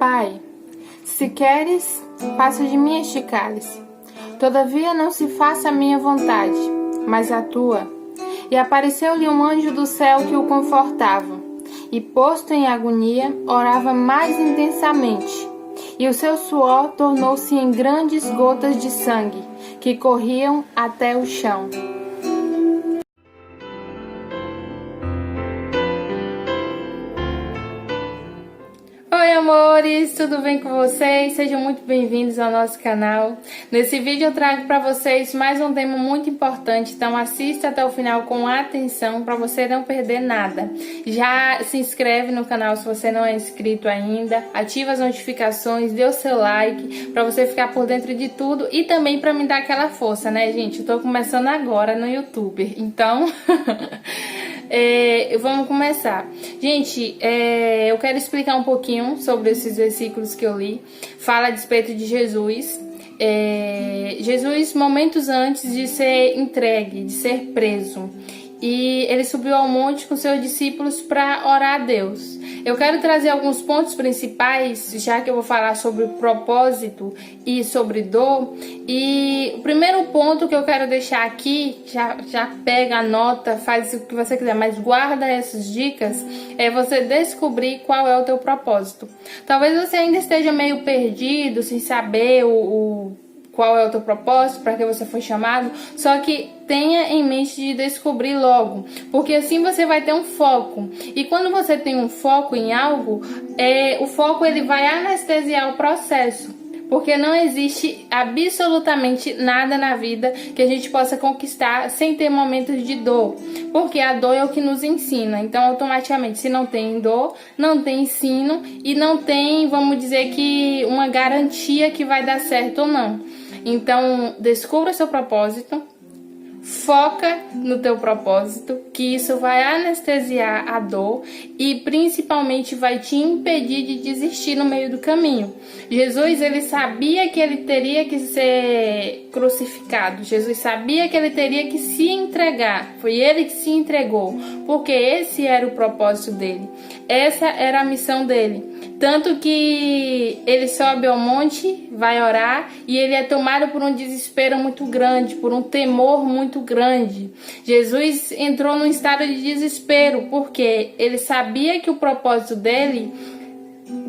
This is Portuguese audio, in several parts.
Pai, se queres, passa de mim este cálice. Todavia não se faça a minha vontade, mas a tua. E apareceu-lhe um anjo do céu que o confortava, e posto em agonia, orava mais intensamente. E o seu suor tornou-se em grandes gotas de sangue, que corriam até o chão. Oi amores, tudo bem com vocês? Sejam muito bem-vindos ao nosso canal. Nesse vídeo eu trago para vocês mais um tema muito importante, então assista até o final com atenção para você não perder nada. Já se inscreve no canal se você não é inscrito ainda, ativa as notificações, dê o seu like para você ficar por dentro de tudo e também para me dar aquela força, né gente? Eu tô começando agora no YouTube, então... vamos começar. Gente, eu quero explicar um pouquinho sobre esses versículos que eu li. Fala a respeito de Jesus. Jesus, momentos antes de ser entregue, de ser preso. E ele subiu ao monte com seus discípulos para orar a Deus. Eu quero trazer alguns pontos principais, já que eu vou falar sobre propósito e sobre dor. E o primeiro ponto que eu quero deixar aqui, já pega, anota, faz o que você quiser, mas guarda essas dicas, é você descobrir qual é o teu propósito. Talvez você ainda esteja meio perdido, sem saber qual é o teu propósito, para que você foi chamado, só que tenha em mente de descobrir logo, porque assim você vai ter um foco, e quando você tem um foco em algo, o foco ele vai anestesiar o processo, porque não existe absolutamente nada na vida que a gente possa conquistar sem ter momentos de dor, porque a dor é o que nos ensina. Então automaticamente, se não tem dor, não tem ensino e não tem, vamos dizer que, uma garantia que vai dar certo ou não. Então descubra seu propósito, foca no teu propósito, que isso vai anestesiar a dor e principalmente vai te impedir de desistir no meio do caminho. Jesus, ele sabia que ele teria que ser crucificado. Jesus sabia que ele teria que se entregar. Foi ele que se entregou, porque esse era o propósito dele. Essa era a missão dele. Tanto que ele sobe ao monte, vai orar, e ele é tomado por um desespero muito grande, por um temor muito grande. Jesus entrou num estado de desespero, porque ele sabia que o propósito dele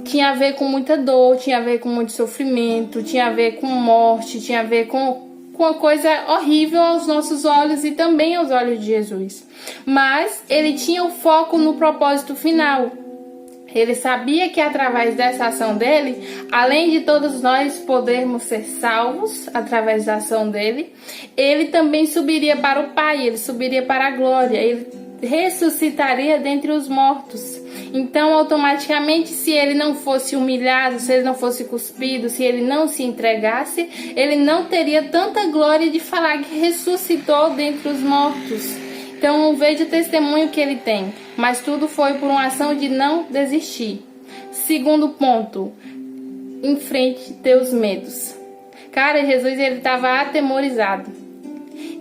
tinha a ver com muita dor, tinha a ver com muito sofrimento, tinha a ver com morte, tinha a ver com uma coisa horrível aos nossos olhos e também aos olhos de Jesus. Mas ele tinha o foco no propósito final. Ele sabia que através dessa ação dele, além de todos nós podermos ser salvos através da ação dele, ele também subiria para o Pai, ele subiria para a glória, ele ressuscitaria dentre os mortos. Então, automaticamente, se ele não fosse humilhado, se ele não fosse cuspido, se ele não se entregasse, ele não teria tanta glória de falar que ressuscitou dentre os mortos. Então veja o testemunho que ele tem, mas tudo foi por uma ação de não desistir. Segundo ponto, enfrente teus medos. Cara, Jesus ele estava atemorizado.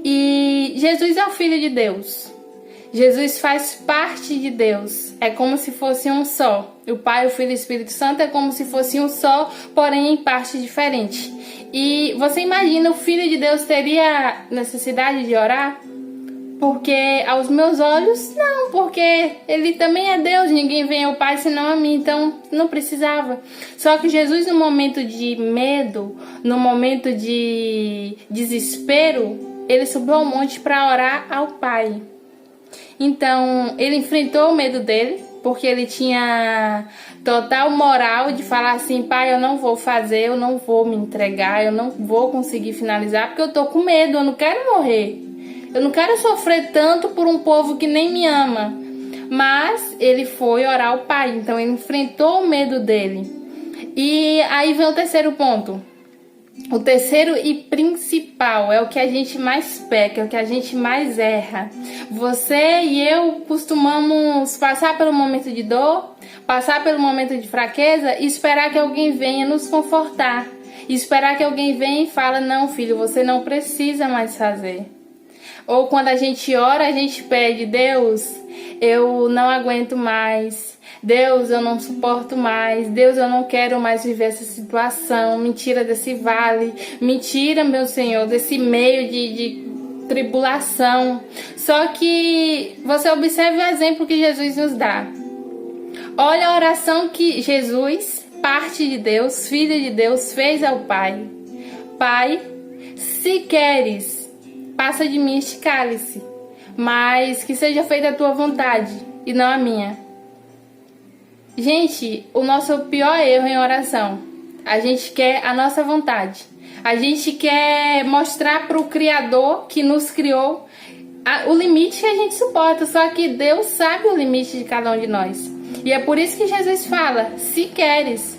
E Jesus é o Filho de Deus. Jesus faz parte de Deus. É como se fosse um só. O Pai, o Filho e o Espírito Santo é como se fosse um só, porém em parte diferente. E você imagina, o Filho de Deus teria necessidade de orar? Porque aos meus olhos, não, porque ele também é Deus, ninguém vem ao Pai senão a mim, então não precisava. Só que Jesus, no momento de medo, no momento de desespero, ele subiu ao monte para orar ao Pai. Então, ele enfrentou o medo dele, porque ele tinha total moral de falar assim: Pai, eu não vou fazer, eu não vou me entregar, eu não vou conseguir finalizar, porque eu tô com medo, eu não quero morrer. Eu não quero sofrer tanto por um povo que nem me ama. Mas ele foi orar ao Pai. Então ele enfrentou o medo dele. E aí vem o terceiro ponto. O terceiro e principal é o que a gente mais peca, é o que a gente mais erra. Você e eu costumamos passar pelo momento de dor, passar pelo momento de fraqueza e esperar que alguém venha nos confortar. E esperar que alguém venha e fale: não, filho, você não precisa mais fazer. Ou quando a gente ora, a gente pede: Deus, eu não aguento mais. Deus, eu não suporto mais. Deus, eu não quero mais viver essa situação. Me tira desse vale. Me tira, meu Senhor, desse meio de tribulação. Só que você observe o exemplo que Jesus nos dá. Olha a oração que Jesus, parte de Deus, filho de Deus, fez ao Pai. Pai, se queres, passa de mim este cálice, mas que seja feita a tua vontade e não a minha. Gente, o nosso pior erro em oração, a gente quer a nossa vontade. A gente quer mostrar para o Criador que nos criou o limite que a gente suporta, só que Deus sabe o limite de cada um de nós. E é por isso que Jesus fala, se queres.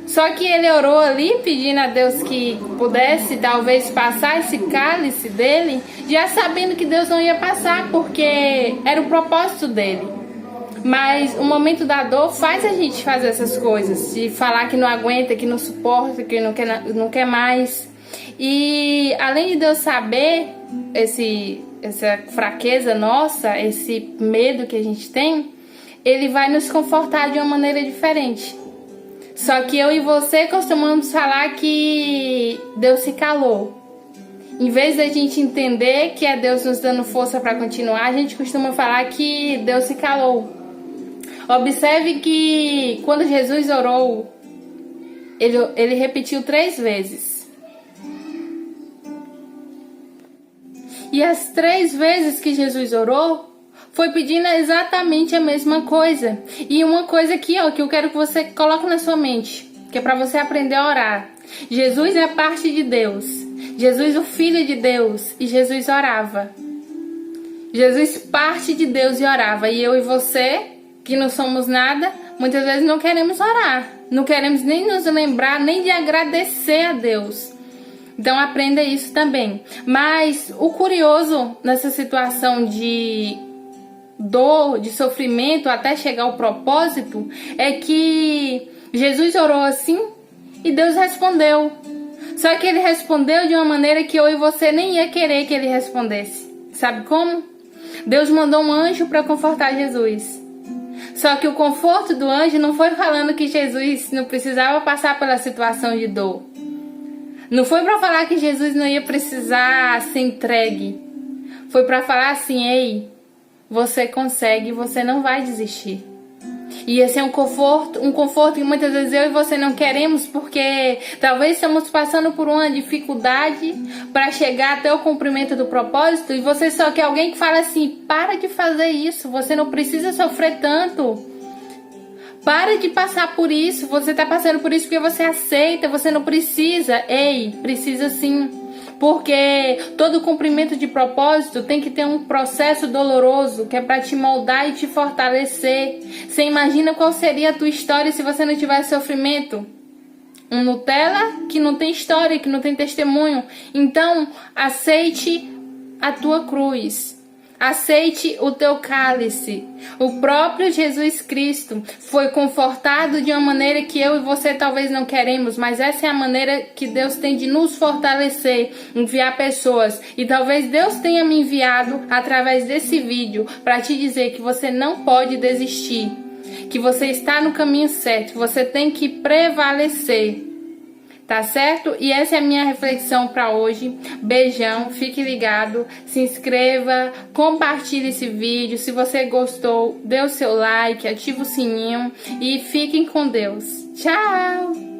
Só que ele orou ali pedindo a Deus que pudesse talvez passar esse cálice dele, já sabendo que Deus não ia passar, porque era o propósito dele. Mas o momento da dor faz a gente fazer essas coisas, de falar que não aguenta, que não suporta, que não quer mais. E além de Deus saber essa fraqueza nossa, esse medo que a gente tem, ele vai nos confortar de uma maneira diferente. Só que eu e você costumamos falar que Deus se calou. Em vez da gente entender que é Deus nos dando força para continuar, a gente costuma falar que Deus se calou. Observe que quando Jesus orou, ele repetiu 3 vezes. E as 3 vezes que Jesus orou, foi pedindo exatamente a mesma coisa. E uma coisa aqui, ó, que eu quero que você coloque na sua mente, que é para você aprender a orar. Jesus é parte de Deus. Jesus, o Filho de Deus. E Jesus orava. Jesus, parte de Deus, e orava. E eu e você, que não somos nada, muitas vezes não queremos orar. Não queremos nem nos lembrar, nem de agradecer a Deus. Então aprenda isso também. Mas o curioso nessa situação de dor, de sofrimento, até chegar ao propósito, é que Jesus orou assim e Deus respondeu. Só que ele respondeu de uma maneira que eu e você nem ia querer que ele respondesse. Sabe como? Deus mandou um anjo para confortar Jesus. Só que o conforto do anjo não foi falando que Jesus não precisava passar pela situação de dor. Não foi para falar que Jesus não ia precisar ser entregue. Foi para falar assim, ei, você consegue, você não vai desistir. E esse é um conforto que muitas vezes eu e você não queremos, porque talvez estamos passando por uma dificuldade para chegar até o cumprimento do propósito, e você só quer alguém que fala assim, para de fazer isso, você não precisa sofrer tanto. Para de passar por isso, você está passando por isso porque você aceita, você não precisa. Ei, precisa sim. Porque todo cumprimento de propósito tem que ter um processo doloroso, que é para te moldar e te fortalecer. Você imagina qual seria a tua história se você não tivesse sofrimento? Um Nutella que não tem história, que não tem testemunho. Então, aceite a tua cruz. Aceite o teu cálice. O próprio Jesus Cristo foi confortado de uma maneira que eu e você talvez não queremos, mas essa é a maneira que Deus tem de nos fortalecer, enviar pessoas. E talvez Deus tenha me enviado através desse vídeo para te dizer que você não pode desistir, que você está no caminho certo, que você tem que prevalecer. Tá certo? E essa é a minha reflexão para hoje. Beijão, fique ligado, se inscreva, compartilhe esse vídeo. Se você gostou, dê o seu like, ativa o sininho e fiquem com Deus. Tchau!